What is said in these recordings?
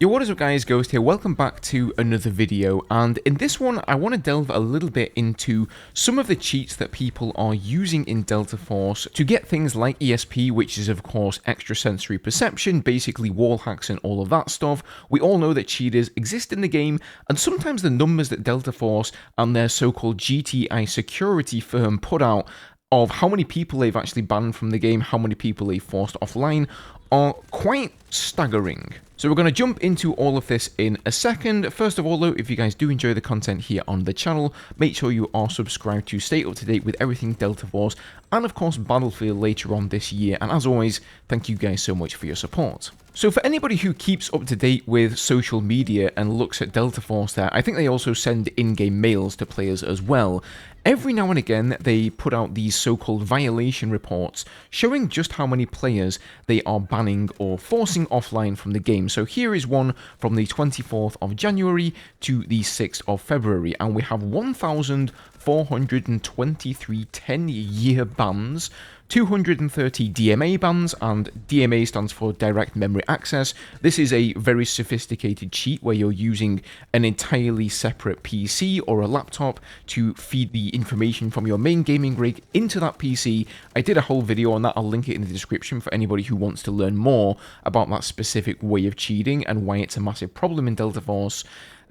Yo, what is up guys, Ghost here, welcome back to another video, and in this one I want to delve a little bit into some of the cheats that people are using in Delta Force to get things like ESP, which is of course extrasensory perception, basically wall hacks and all of that stuff. We all know that cheaters exist in the game, and sometimes the numbers that Delta Force and their so-called GTI security firm put out of how many people they've actually banned from the game, how many people they've forced offline, are quite staggering. So we're going to jump into all of this in a second. First of all though, if you guys do enjoy the content here on the channel, make sure you are subscribed to stay up to date with everything Delta Force and of course Battlefield later on this year. And as always, thank you guys so much for your support. So for anybody who keeps up to date with social media and looks at Delta Force there, I think they also send in-game mails to players as well. Every now and again, they put out these so-called violation reports showing just how many players they are banning or forcing offline from the game. So here is one from the 24th of January to the 6th of February, and we have 1,423 10-year bans, 230 DMA bans, and DMA stands for Direct Memory Access. This is a very sophisticated cheat where you're using an entirely separate PC or a laptop to feed the information from your main gaming rig into that PC. I did a whole video on that, I'll link it in the description for anybody who wants to learn more about that specific way of cheating and why it's a massive problem in Delta Force.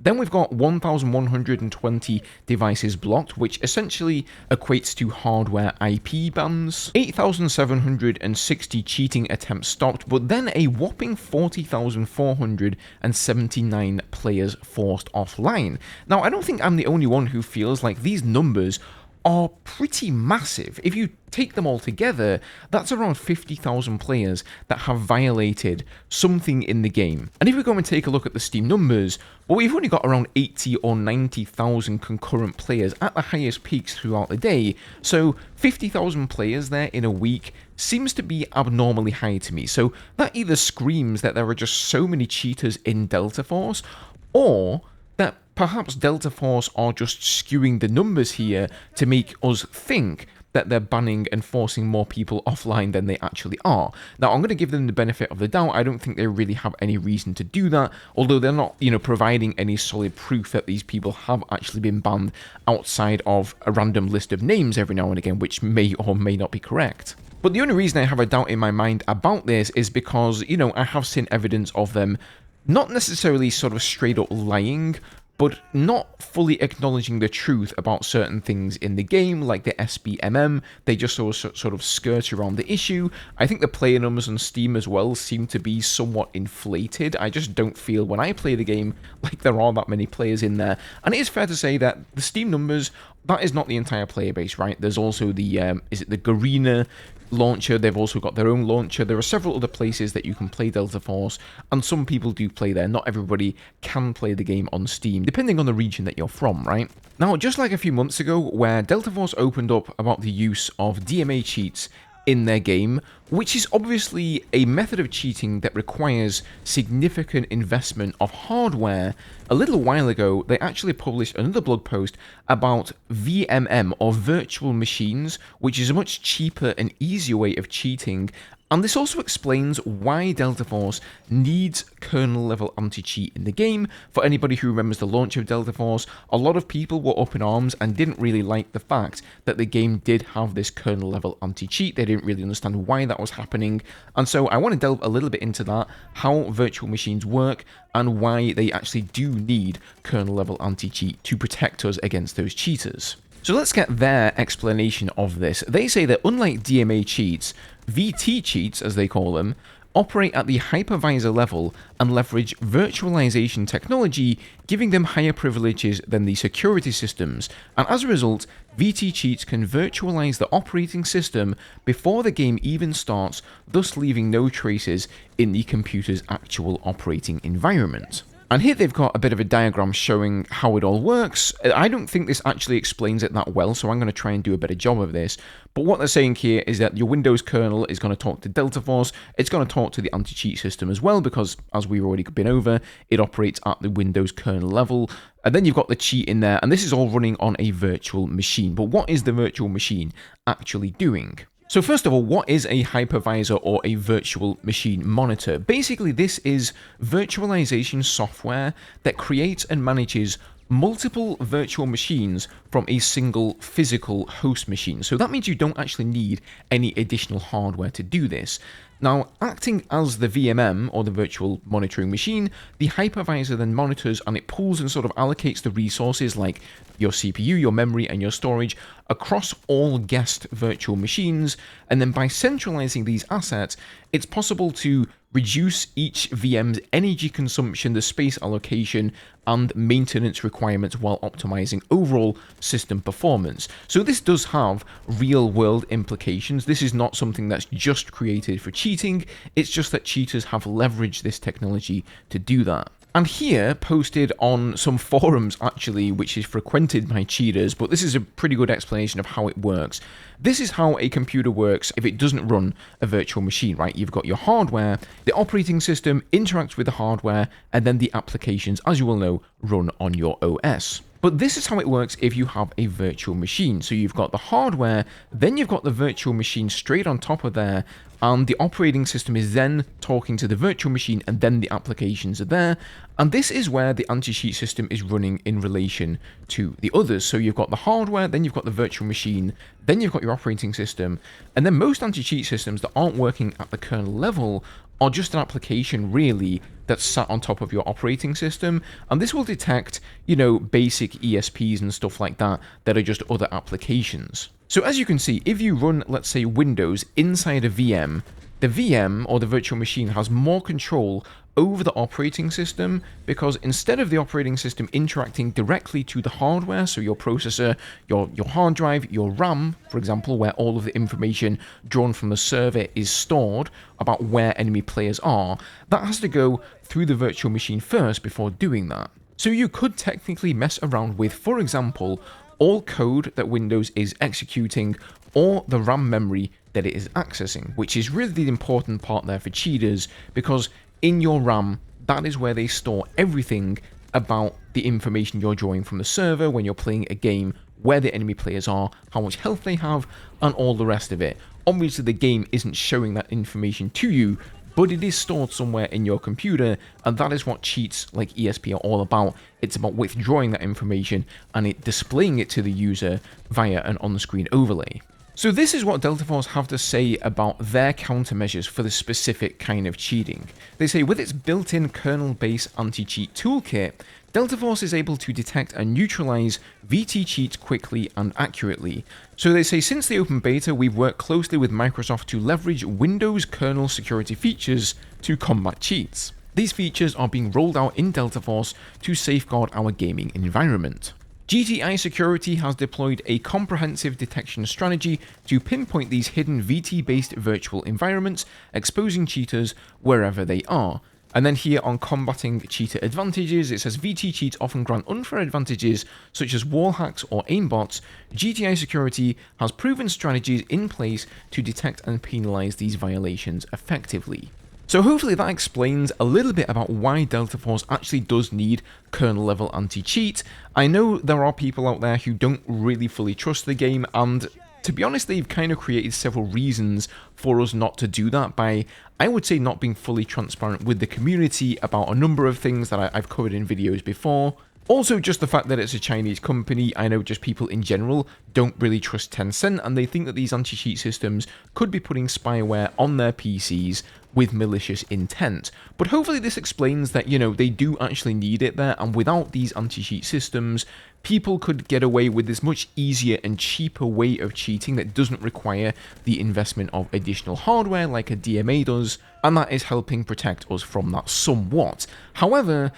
Then we've got 1,120 devices blocked, which essentially equates to hardware IP bans, 8,760 cheating attempts stopped, but then a whopping 40,479 players forced offline. Now, I don't think I'm the only one who feels like these numbers are pretty massive. If you take them all together, that's around 50,000 players that have violated something in the game. And if we go and take a look at the Steam numbers, well, we've only got around 80 or 90,000 concurrent players at the highest peaks throughout the day, so 50,000 players there in a week seems to be abnormally high to me. So that either screams that there are just so many cheaters in Delta Force, or that perhaps Delta Force are just skewing the numbers here to make us think that they're banning and forcing more people offline than they actually are. Now, I'm going to give them the benefit of the doubt. I don't think they really have any reason to do that, although they're not, providing any solid proof that these people have actually been banned outside of a random list of names every now and again, which may or may not be correct. But the only reason I have a doubt in my mind about this is because, I have seen evidence of them not necessarily sort of straight up lying, but not fully acknowledging the truth about certain things in the game, like the SBMM. They just sort of skirt around the issue. I think the player numbers on Steam as well seem to be somewhat inflated. I just don't feel when I play the game like there are that many players in there. And it is fair to say that the Steam numbers, that is not the entire player base, right? There's also the, is it the Garena launcher? They've also got their own launcher. There are several other places that you can play Delta Force, and some people do play there. Not everybody can play the game on Steam, depending on the region that you're from, right? Now, just like a few months ago, where Delta Force opened up about the use of DMA cheats in their game, which is obviously a method of cheating that requires significant investment of hardware, a little while ago they actually published another blog post about VMM, or virtual machines, which is a much cheaper and easier way of cheating. And this also explains why Delta Force needs kernel-level anti-cheat in the game. For anybody who remembers the launch of Delta Force, a lot of people were up in arms and didn't really like the fact that the game did have this kernel-level anti-cheat. They didn't really understand why that was happening. And so I want to delve a little bit into that, how virtual machines work, and why they actually do need kernel-level anti-cheat to protect us against those cheaters. So let's get their explanation of this. They say that unlike DMA cheats, VT cheats, as they call them, operate at the hypervisor level and leverage virtualization technology, giving them higher privileges than the security systems, and as a result, VT cheats can virtualize the operating system before the game even starts, thus leaving no traces in the computer's actual operating environment. And here they've got a bit of a diagram showing how it all works. I don't think this actually explains it that well, so I'm going to try and do a better job of this. But what they're saying here is that your Windows kernel is going to talk to Delta Force. It's going to talk to the anti-cheat system as well, because as we've already been over, it operates at the Windows kernel level. And then you've got the cheat in there, and this is all running on a virtual machine. But what is the virtual machine actually doing? So first of all, what is a hypervisor or a virtual machine monitor? Basically, this is virtualization software that creates and manages multiple virtual machines from a single physical host machine. So that means you don't actually need any additional hardware to do this. Now, acting as the VMM, or the virtual monitoring machine, the hypervisor then monitors and it pulls and sort of allocates the resources like your CPU, your memory, and your storage across all guest virtual machines, and then by centralizing these assets, it's possible to reduce each VM's energy consumption, the space allocation, and maintenance requirements while optimizing overall system performance. So this does have real-world implications. This is not something that's just created for cheating, it's just that cheaters have leveraged this technology to do that. And here, posted on some forums actually, which is frequented by cheaters, but this is a pretty good explanation of how it works. This is how a computer works if it doesn't run a virtual machine, right? You've got your hardware, the operating system interacts with the hardware, and then the applications, as you will know, run on your OS. But this is how it works if you have a virtual machine. So you've got the hardware, then you've got the virtual machine straight on top of there, and the operating system is then talking to the virtual machine, and then the applications are there. And this is where the anti-cheat system is running in relation to the others. So you've got the hardware, then you've got the virtual machine, then you've got your operating system, and then most anti-cheat systems that aren't working at the kernel level are just an application really that's sat on top of your operating system, and this will detect, you know, basic ESPs and stuff like that that are just other applications. So as you can see, if you run, let's say, Windows inside a VM, the VM, or the virtual machine, has more control over the operating system, because instead of the operating system interacting directly to the hardware, so your processor, your hard drive, your RAM, for example, where all of the information drawn from the server is stored about where enemy players are, that has to go through the virtual machine first before doing that. So you could technically mess around with, for example, all code that Windows is executing, or the RAM memory that it is accessing, which is really the important part there for cheaters, because in your RAM, that is where they store everything about the information you're drawing from the server when you're playing a game, where the enemy players are, how much health they have, and all the rest of it. Obviously, the game isn't showing that information to you, but it is stored somewhere in your computer, and that is what cheats like ESP are all about. It's about withdrawing that information and it displaying it to the user via an on-screen overlay. So this is what Delta Force have to say about their countermeasures for the specific kind of cheating. They say, with its built-in kernel-based anti-cheat toolkit, Delta Force is able to detect and neutralize VT cheats quickly and accurately. So they say, since the open beta, we've worked closely with Microsoft to leverage Windows kernel security features to combat cheats. These features are being rolled out in Delta Force to safeguard our gaming environment. GTI Security has deployed a comprehensive detection strategy to pinpoint these hidden VT-based virtual environments, exposing cheaters wherever they are. And then here on combating cheater advantages, it says VT cheats often grant unfair advantages such as wall hacks or aimbots. GTI Security has proven strategies in place to detect and penalize these violations effectively. So hopefully that explains a little bit about why Delta Force actually does need kernel-level anti-cheat. I know there are people out there who don't really fully trust the game, and to be honest, they've kind of created several reasons for us not to do that by, I would say, not being fully transparent with the community about a number of things that I've covered in videos before. Also, just the fact that it's a Chinese company, I know just people in general don't really trust Tencent, and they think that these anti-cheat systems could be putting spyware on their PCs with malicious intent. But hopefully this explains that, you know, they do actually need it there, and without these anti-cheat systems, people could get away with this much easier and cheaper way of cheating that doesn't require the investment of additional hardware like a DMA does, and that is helping protect us from that somewhat. However,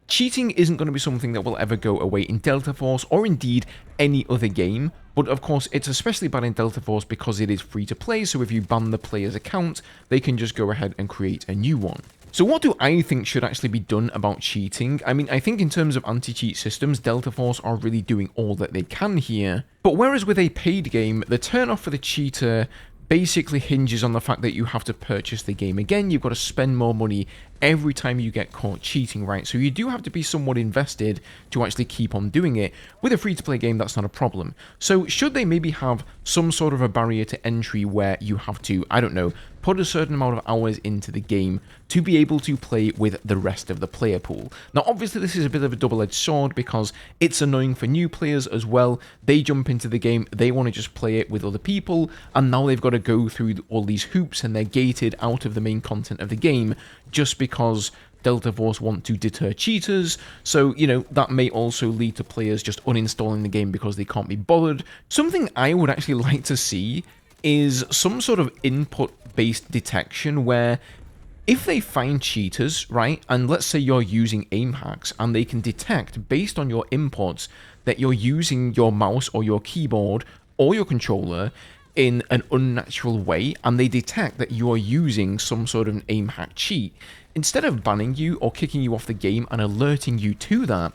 cheating isn't going to be something that will ever go away in Delta Force or indeed any other game, but of course it's especially bad in Delta Force because it is free to play, so if you ban the player's account, they can just go ahead and create a new one. So what do I think should actually be done about cheating? I mean, I think in terms of anti-cheat systems, Delta Force are really doing all that they can here, but whereas with a paid game, the turn off for the cheater basically hinges on the fact that you have to purchase the game again, you've got to spend more money every time you get caught cheating, right? So you do have to be somewhat invested to actually keep on doing it. With a free-to-play game, that's not a problem. So should they maybe have some sort of a barrier to entry where you have to, I don't know, put a certain amount of hours into the game to be able to play with the rest of the player pool? Now, obviously, this is a bit of a double-edged sword because it's annoying for new players as well. They jump into the game, they want to just play it with other people, and now they've got to go through all these hoops and they're gated out of the main content of the game just because Delta Force want to deter cheaters. So, you know, that may also lead to players just uninstalling the game because they can't be bothered. Something I would actually like to see is some sort of input-based detection where if they find cheaters, right, and let's say you're using aim hacks and they can detect based on your inputs that you're using your mouse or your keyboard or your controller in an unnatural way, and they detect that you are using some sort of an aim hack cheat, instead of banning you or kicking you off the game and alerting you to that,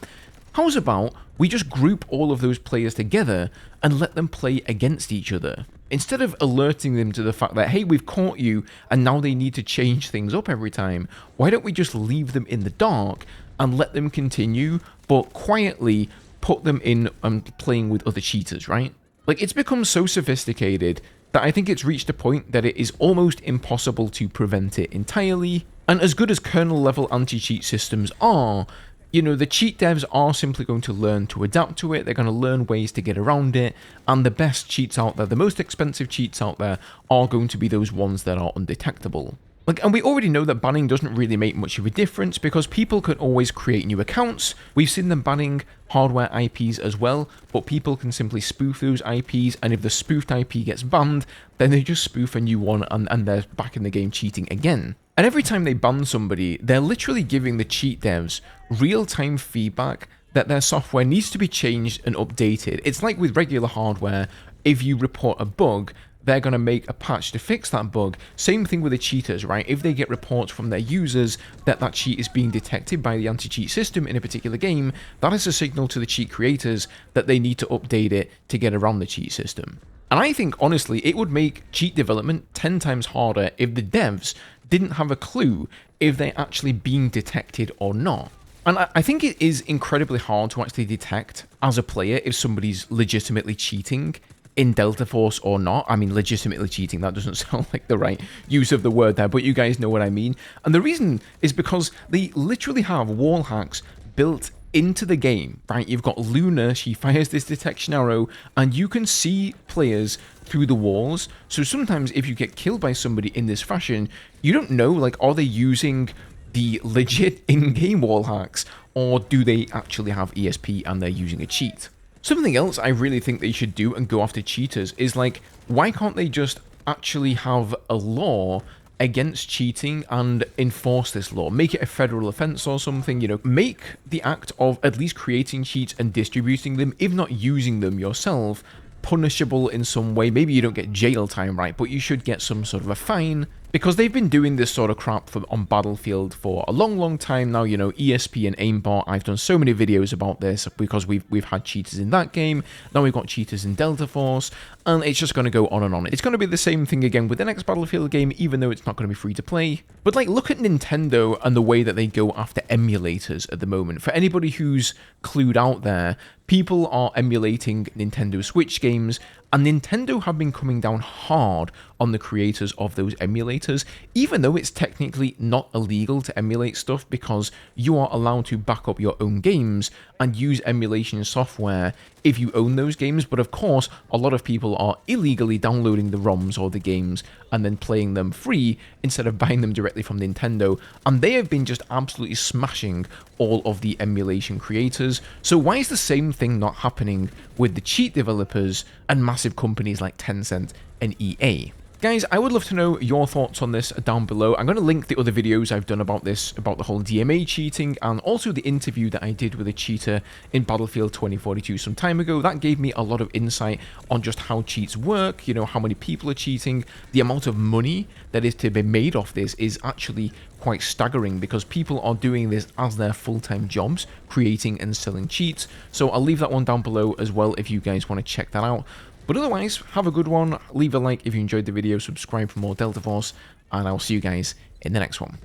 how's about we just group all of those players together and let them play against each other? Instead of alerting them to the fact that, hey, we've caught you and now they need to change things up every time, why don't we just leave them in the dark and let them continue, but quietly put them in and playing with other cheaters, right? Like, it's become so sophisticated that I think it's reached a point that it is almost impossible to prevent it entirely. And as good as kernel-level anti-cheat systems are, you know, the cheat devs are simply going to learn to adapt to it, they're going to learn ways to get around it, and the best cheats out there, the most expensive cheats out there, are going to be those ones that are undetectable. Like, and we already know that banning doesn't really make much of a difference because people can always create new accounts. We've seen them banning hardware IPs as well, but people can simply spoof those IPs, and if the spoofed IP gets banned, then they just spoof a new one and they're back in the game cheating again. And every time they ban somebody, they're literally giving the cheat devs real-time feedback that their software needs to be changed and updated. It's like with regular hardware, if you report a bug, they're going to make a patch to fix that bug. Same thing with the cheaters, right? If they get reports from their users that that cheat is being detected by the anti-cheat system in a particular game, that is a signal to the cheat creators that they need to update it to get around the cheat system. And I think, honestly, it would make cheat development 10 times harder if the devs didn't have a clue if they're actually being detected or not. And I think it is incredibly hard to actually detect as a player if somebody's legitimately cheating in Delta Force or not. I mean, legitimately cheating, that doesn't sound like the right use of the word there, but you guys know what I mean. And the reason is because they literally have wall hacks built into the game, right? You've got Luna, she fires this detection arrow, and you can see players through the walls. So sometimes if you get killed by somebody in this fashion, you don't know, like, are they using the legit in-game wall hacks, or do they actually have ESP and they're using a cheat? Something else I really think they should do and go after cheaters is, like, why can't they just actually have a law against cheating and enforce this law? Make it a federal offense or something, you know, make the act of at least creating cheats and distributing them, if not using them yourself, punishable in some way. Maybe you don't get jail time, right, but you should get some sort of a fine, because they've been doing this sort of crap on Battlefield for a long time now. You know, ESP and aimbot, I've done so many videos about this because we've had cheaters in that game, now we've got cheaters in Delta Force, and it's just going to go on and on. It's going to be the same thing again with the next Battlefield game, even though it's not going to be free to play. But, like, look at Nintendo and the way that they go after emulators at the moment. For anybody who's clued out there, people are emulating Nintendo Switch games, and Nintendo have been coming down hard on the creators of those emulators, even though it's technically not illegal to emulate stuff because you are allowed to back up your own games and use emulation software if you own those games. But of course, a lot of people are illegally downloading the ROMs or the games and then playing them free instead of buying them directly from Nintendo, and they have been just absolutely smashing all of the emulation creators. So why is the same thing not happening with the cheat developers and massive companies like Tencent and EA? Guys, I would love to know your thoughts on this down below. I'm going to link the other videos I've done about this, about the whole DMA cheating, and also the interview that I did with a cheater in Battlefield 2042 some time ago. That gave me a lot of insight on just how cheats work, you know, how many people are cheating. The amount of money that is to be made off this is actually quite staggering because people are doing this as their full-time jobs, creating and selling cheats. So I'll leave that one down below as well if you guys want to check that out. But otherwise, have a good one, leave a like if you enjoyed the video, subscribe for more Delta Force, and I'll see you guys in the next one.